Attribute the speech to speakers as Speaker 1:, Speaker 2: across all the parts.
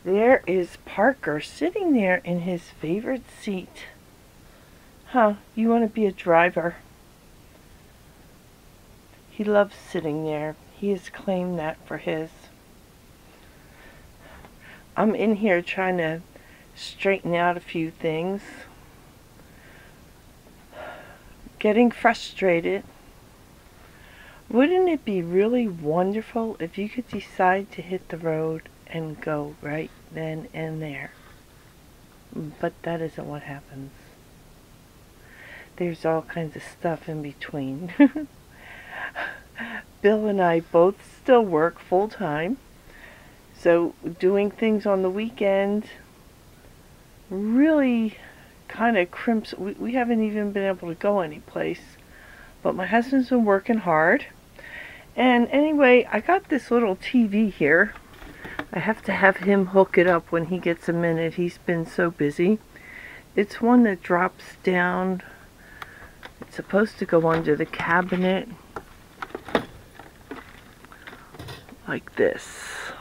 Speaker 1: There is Parker sitting there in his favorite seat. Huh, you want to be a driver? He loves sitting there. He has claimed that for his. I'm in here trying to straighten out a few things. Getting frustrated. Wouldn't it be really wonderful if you could decide to hit the road and go right then and there? But that isn't what happens. There's all kinds of stuff in between. Bill and I both still work full time, so doing things on the weekend really kind of crimps. We haven't even been able to go anyplace, but my husband's been working hard. And anyway, I got this little TV here. I have to have him hook it up when he gets a minute. He's been so busy. It's one that drops down. It's supposed to go under the cabinet like this.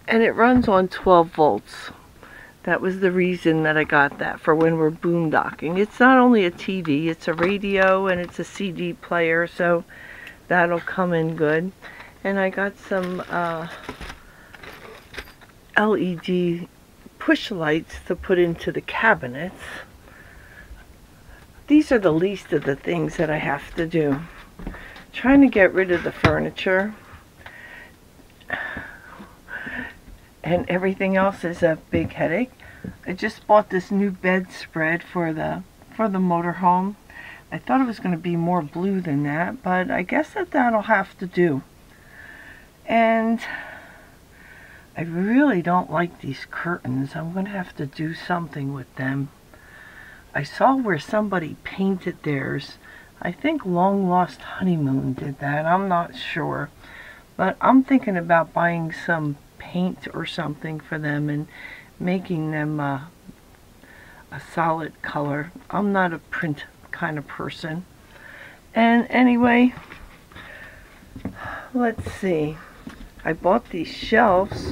Speaker 1: And it runs on 12 volts. That was the reason that I got that, for when we're boondocking. It's not only a TV, it's a radio and it's a CD player, so that'll come in good. And I got some LED push lights to put into the cabinets. These are the least of the things that I have to do. Trying to get rid of the furniture. And everything else is a big headache. I just bought this new bedspread for the motorhome. I thought it was going to be more blue than that, but I guess that'll have to do. And I really don't like these curtains. I'm going to have to do something with them. I saw where somebody painted theirs. I think Long Lost Honeymoon did that. I'm not sure. But I'm thinking about buying some paint or something for them and making them a solid color. I'm not a print kind of person. And anyway, let's see. I bought these shelves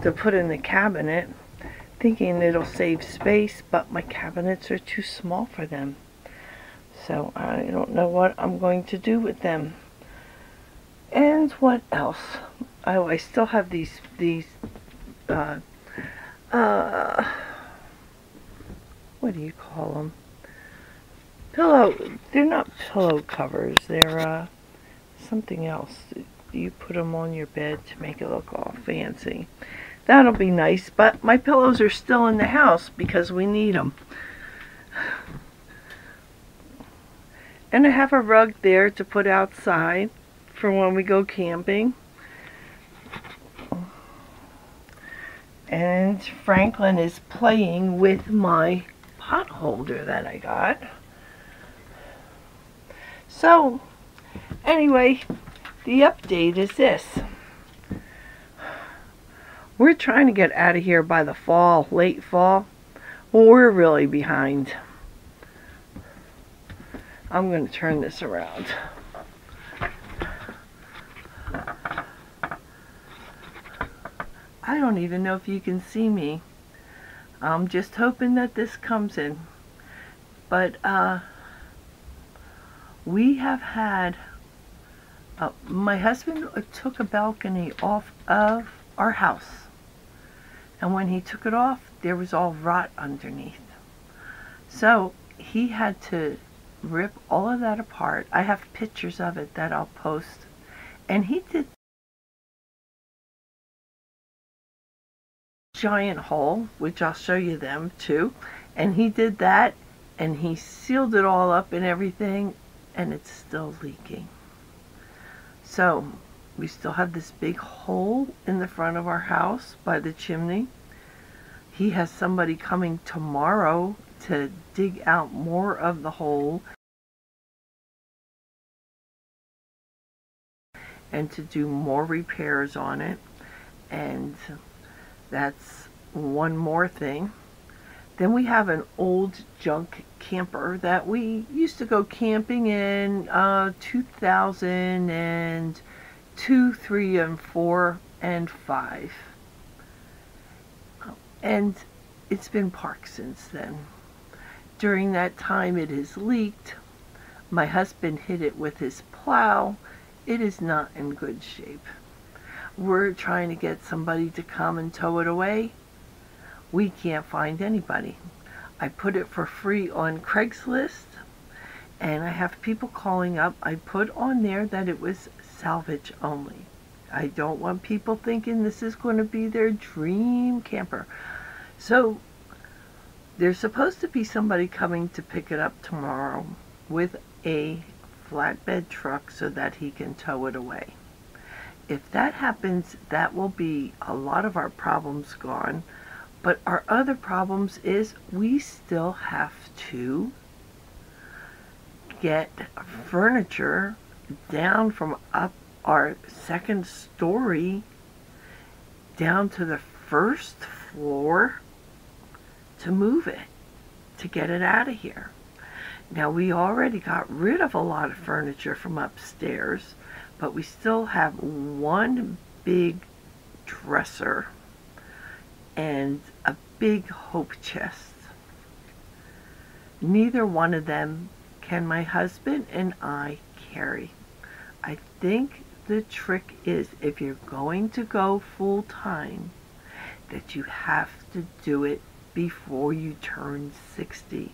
Speaker 1: to put in the cabinet, thinking it'll save space, but my cabinets are too small for them. So I don't know what I'm going to do with them. And what else? Oh, I still have these what do you call them? They're not pillow covers. They're something else. You put them on your bed to make it look all fancy. That'll be nice, but my pillows are still in the house because we need them. And I have a rug there to put outside for when we go camping. And Franklin is playing with my pot holder that I got. So, anyway, the update is this. We're trying to get out of here by the fall, late fall. Well, we're really behind. I'm going to turn this around. I don't even know if you can see me. I'm just hoping that this comes in. But we have had, my husband took a balcony off of our house. And when he took it off, there was all rot underneath. So he had to rip all of that apart. I have pictures of it that I'll post. And he did a giant hole, which I'll show you them too. And he did that, and he sealed it all up and everything, and it's still leaking. So we still have this big hole in the front of our house by the chimney. He has somebody coming tomorrow to dig out more of the hole and to do more repairs on it. And that's one more thing. Then we have an old junk camper that we used to go camping in 2002, 3, and 4. 2005. And it's been parked since then. During that time it has leaked. My husband hit it with his plow. It is not in good shape. We're trying to get somebody to come and tow it away. We can't find anybody. I put it for free on Craigslist, and I have people calling up. I put on there that it was salvage only. I don't want people thinking this is going to be their dream camper. So there's supposed to be somebody coming to pick it up tomorrow with a flatbed truck so that he can tow it away. If that happens, that will be a lot of our problems gone. But our other problems is we still have to get furniture down from up our second story down to the first floor to move it, to get it out of here. Now, we already got rid of a lot of furniture from upstairs, but we still have one big dresser and a big hope chest. Neither one of them can my husband and I carry. I think the trick is, if you're going to go full time, that you have to do it before you turn 60,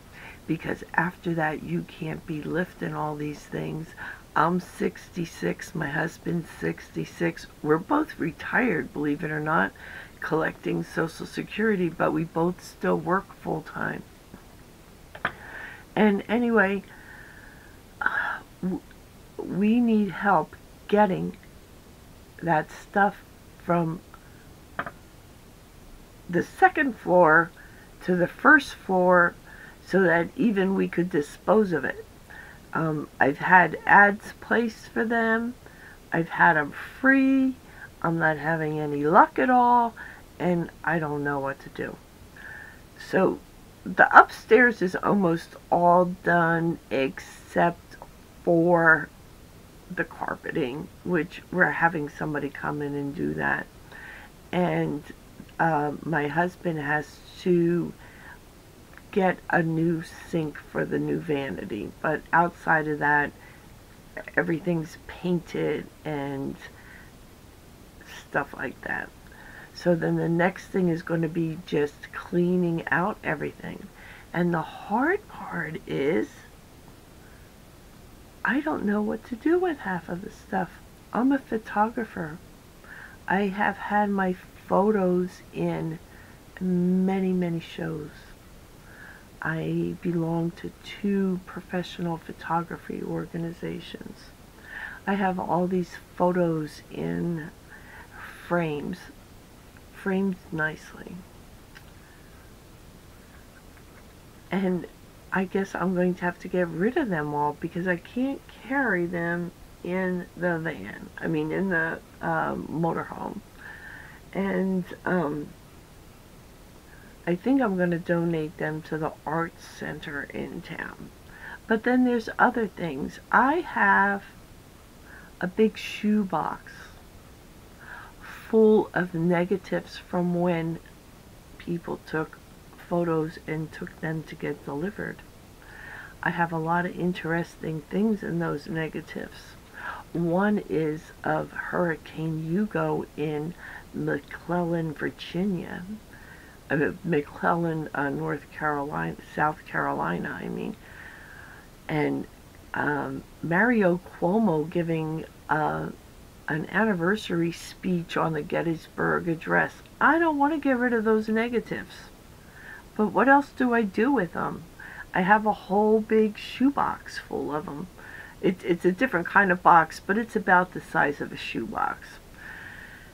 Speaker 1: because after that you can't be lifting all these things. I'm 66, my husband's 66. We're both retired, believe it or not, collecting Social Security, but we both still work full time. And anyway, we need help getting that stuff from the second floor to the first floor so that even we could dispose of it. I've had ads placed for them. I've had them free. I'm not having any luck at all, and I don't know what to do. So the upstairs is almost all done except for the carpeting, which we're having somebody come in and do that. And my husband has to get a new sink for the new vanity, but outside of that everything's painted and stuff like that. So then the next thing is going to be just cleaning out everything. And the hard part is I don't know what to do with half of the stuff. I'm a photographer. I have had my photos in many, many shows. I belong to 2 professional photography organizations. I have all these photos in framed nicely. And I guess I'm going to have to get rid of them all because I can't carry them in the van. I mean, in the motorhome. And I think I'm going to donate them to the arts center in town. But then there's other things. I have a big shoebox full of negatives from when people took photos and took them to get delivered. I have a lot of interesting things in those negatives. One is of Hurricane Hugo in McClellan, Virginia. McClellan, South Carolina, I mean. And Mario Cuomo giving an anniversary speech on the Gettysburg Address. I don't want to get rid of those negatives. But what else do I do with them? I have a whole big shoebox full of them. It's a different kind of box, but it's about the size of a shoebox.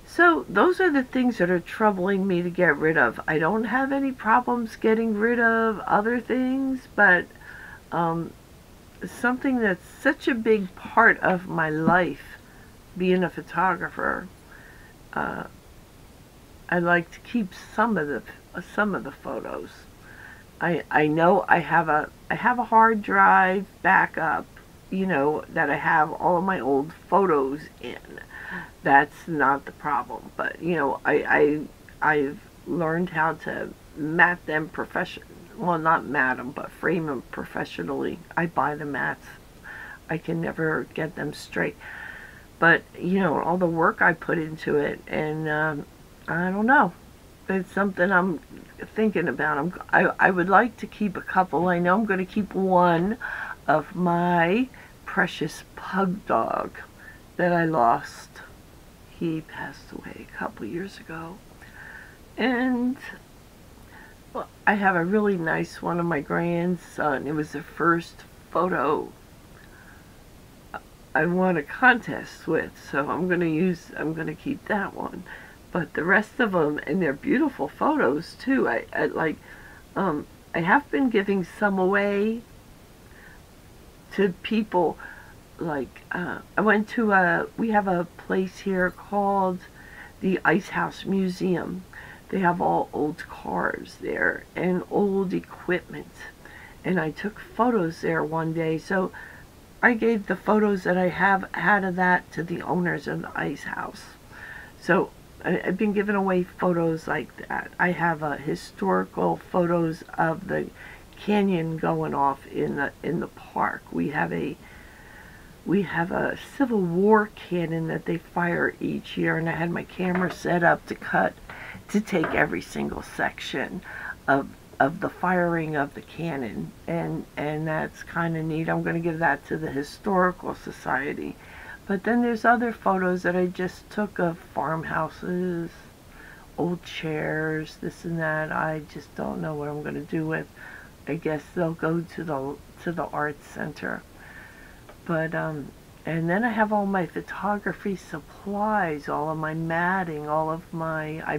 Speaker 1: So those are the things that are troubling me to get rid of. I don't have any problems getting rid of other things, but something that's such a big part of my life, being a photographer, I like to keep some of the photos. I know I have a hard drive backup, you know, that I have all of my old photos in. That's not the problem. But you know, I've learned how to mat them well, not mat them, but frame them professionally. I buy the mats. I can never get them straight. But you know, all the work I put into it, and I don't know. It's something I'm thinking about. I would like to keep a couple. I know I'm going to keep one of my precious pug dog that I lost. He passed away a couple years ago. And well, I have a really nice one of my grandson. It was the first photo I won a contest with, so I'm going to keep that one. But the rest of them, and they're beautiful photos too. I have been giving some away to people. Like I went to we have a place here called the Ice House Museum. They have all old cars there and old equipment, and I took photos there one day. So I gave the photos that I have had of that to the owners of the Ice House. So I've been giving away photos like that. I have historical photos of the canyon going off in the park. We have a Civil War cannon that they fire each year, and I had my camera set up to take every single section of the firing of the cannon, and that's kind of neat. I'm going to give that to the Historical Society. But then there's other photos that I just took of farmhouses, old chairs, this and that. I just don't know what I'm going to do with. I guess they'll go to the arts center. But and then I have all my photography supplies, all of my matting, all of my I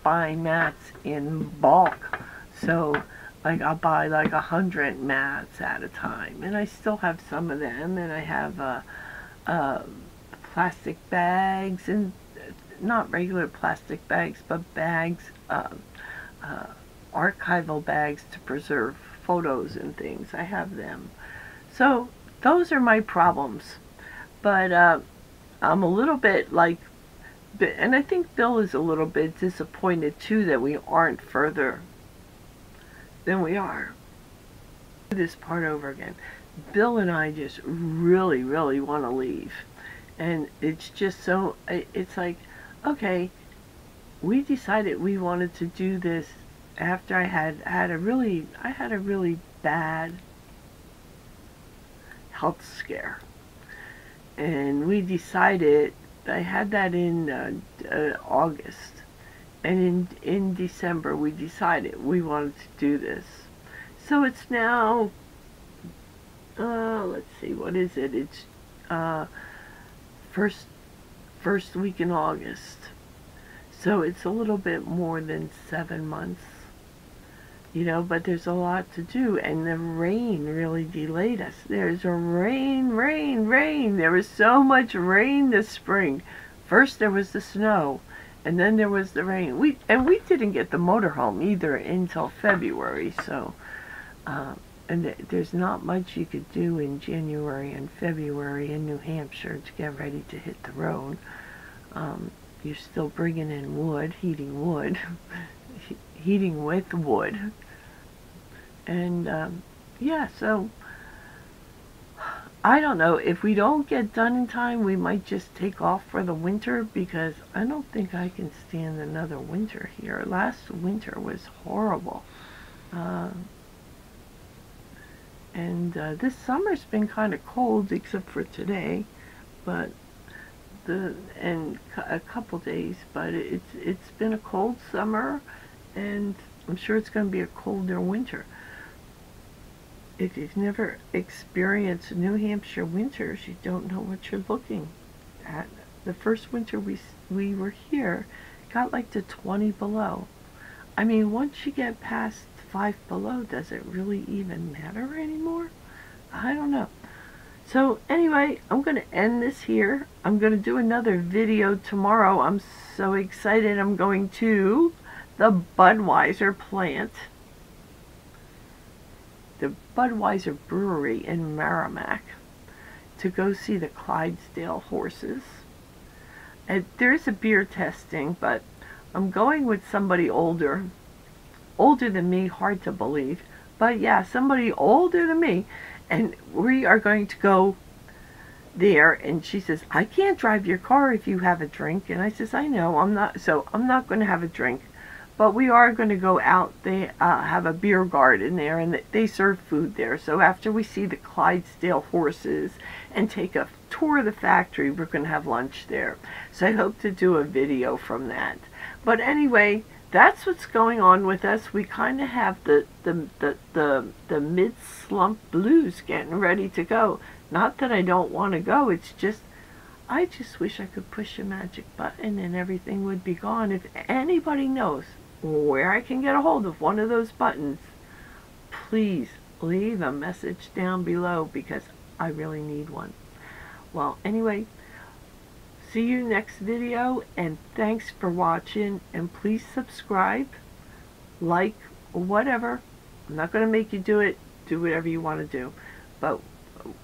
Speaker 1: buy mats in bulk. So like I'll buy like 100 mats at a time, and I still have some of them. And I have plastic bags, and not regular plastic bags, but bags, archival bags to preserve photos and things. I have them. So those are my problems. But I'm a little bit like, and I think Bill is a little bit disappointed too that we aren't further than we are. This part over again. Bill and I just really, really want to leave. And it's just so, it's like, okay, we decided we wanted to do this after I had a really bad health scare. And we decided, I had that in August. And in December we decided we wanted to do this. So it's now, let's see, what is it? It's first week in August. So it's a little bit more than 7 months. You know, but there's a lot to do, and the rain really delayed us. There's a rain. There was so much rain this spring. First there was the snow, and then there was the rain. We didn't get the motorhome either until February, so and there's not much you could do in January and February in New Hampshire to get ready to hit the road. You're still bringing in wood, heating wood, heating with wood. And yeah, so I don't know, if we don't get done in time, we might just take off for the winter, because I don't think I can stand another winter here. Last winter was horrible. And this summer's been kind of cold, except for today, but and a couple days, but it's been a cold summer, and I'm sure it's going to be a colder winter. If you've never experienced New Hampshire winters, you don't know what you're looking at. The first winter we were here got like to 20 below. I mean, once you get past 5 below, does it really even matter anymore? I don't know. So anyway, I'm going to end this here. I'm going to do another video tomorrow. I'm so excited. I'm going to the Budweiser plant, the Budweiser brewery in Merrimack, to go see the Clydesdale horses. There's a beer testing, but I'm going with somebody older than me, hard to believe, but yeah, somebody older than me, and we are going to go there. And she says, I can't drive your car if you have a drink. And I says, I know, I'm not going to have a drink, but we are going to go out. They have a beer garden there, and they serve food there. So after we see the Clydesdale horses and take a tour of the factory, we're going to have lunch there. So I hope to do a video from that. But anyway, that's what's going on with us. We kind of have the mid-slump blues getting ready to go. Not that I don't want to go, it's just, I just wish I could push a magic button and everything would be gone. If anybody knows where I can get a hold of one of those buttons, please leave a message down below, because I really need one. Well, anyway, see you next video, and thanks for watching, and please subscribe, like, whatever. I'm not going to make you do it. Do whatever you want to do, but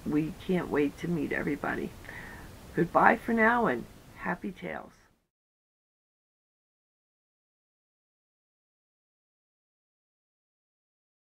Speaker 1: we can't wait to meet everybody. Goodbye for now, and happy tales.